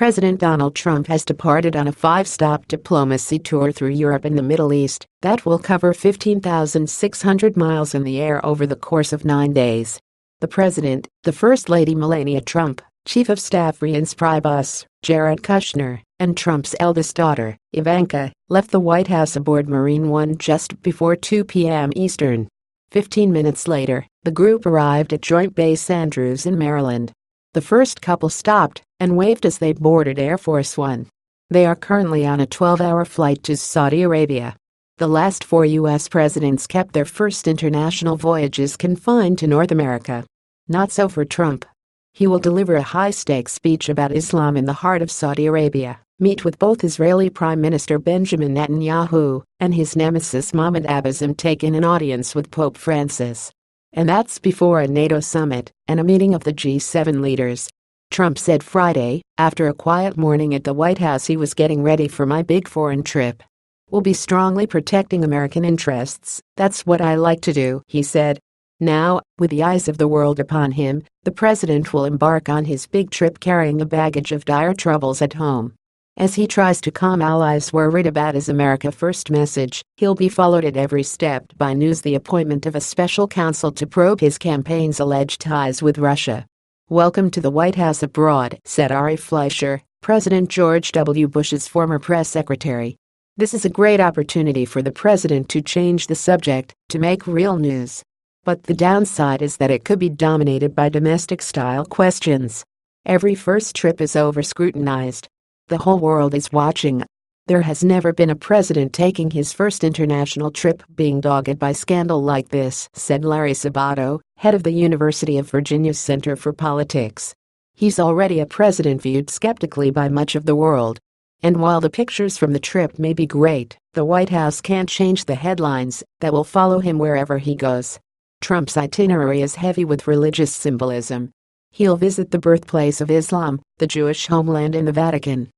President Donald Trump has departed on a 5-stop diplomacy tour through Europe and the Middle East that will cover 15,600 miles in the air over the course of 9 days. The president, the First Lady Melania Trump, Chief of Staff Reince Priebus, Jared Kushner, and Trump's eldest daughter, Ivanka, left the White House aboard Marine One just before 2 p.m. Eastern. 15 minutes later, the group arrived at Joint Base Andrews in Maryland. The first couple stopped and waved as they boarded Air Force One. They are currently on a 12-hour flight to Saudi Arabia. The last 4 U.S. presidents kept their first international voyages confined to North America. Not so for Trump. He will deliver a high-stakes speech about Islam in the heart of Saudi Arabia, meet with both Israeli Prime Minister Benjamin Netanyahu and his nemesis Mahmoud Abbas, and take in an audience with Pope Francis. And that's before a NATO summit and a meeting of the G7 leaders. Trump said Friday, after a quiet morning at the White House, he was getting ready for my big foreign trip. We'll be strongly protecting American interests. That's what I like to do, he said. Now, with the eyes of the world upon him, the president will embark on his big trip carrying a baggage of dire troubles at home. As he tries to calm allies worried about his America First message, he'll be followed at every step by news: the appointment of a special counsel to probe his campaign's alleged ties with Russia. Welcome to the White House abroad, said Ari Fleischer, President George W. Bush's former press secretary. This is a great opportunity for the president to change the subject, to make real news. But the downside is that it could be dominated by domestic-style questions. Every first trip is over-scrutinized. The whole world is watching. There has never been a president taking his first international trip being dogged by scandal like this, said Larry Sabato, head of the University of Virginia's Center for Politics. He's already a president viewed skeptically by much of the world. And while the pictures from the trip may be great, the White House can't change the headlines that will follow him wherever he goes. Trump's itinerary is heavy with religious symbolism. He'll visit the birthplace of Islam, the Jewish homeland, and the Vatican.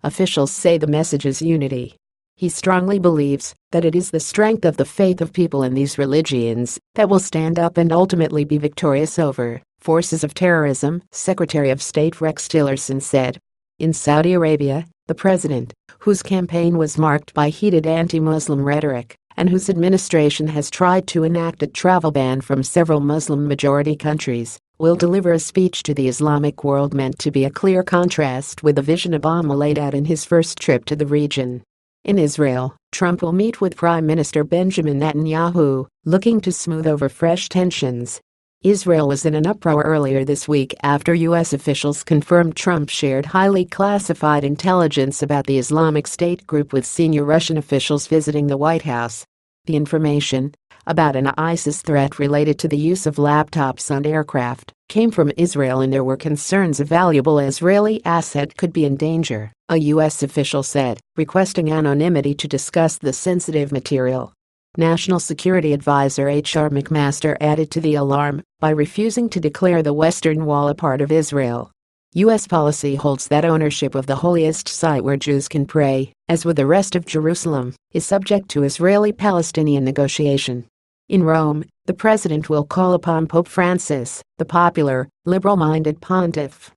Officials say the message is unity. He strongly believes that it is the strength of the faith of people in these religions that will stand up and ultimately be victorious over forces of terrorism, Secretary of State Rex Tillerson said. In Saudi Arabia, the president, whose campaign was marked by heated anti-Muslim rhetoric and whose administration has tried to enact a travel ban from several Muslim-majority countries, will deliver a speech to the Islamic world meant to be a clear contrast with the vision Obama laid out in his first trip to the region. In Israel, Trump will meet with Prime Minister Benjamin Netanyahu, looking to smooth over fresh tensions. Israel was in an uproar earlier this week after U.S. officials confirmed Trump shared highly classified intelligence about the Islamic State group with senior Russian officials visiting the White House. The information, about an ISIS threat related to the use of laptops on aircraft, came from Israel, and there were concerns a valuable Israeli asset could be in danger, a U.S. official said, requesting anonymity to discuss the sensitive material. National Security Advisor H.R. McMaster added to the alarm by refusing to declare the Western Wall a part of Israel. U.S. policy holds that ownership of the holiest site where Jews can pray, as with the rest of Jerusalem, is subject to Israeli-Palestinian negotiation. In Rome, the president will call upon Pope Francis, the popular, liberal-minded pontiff,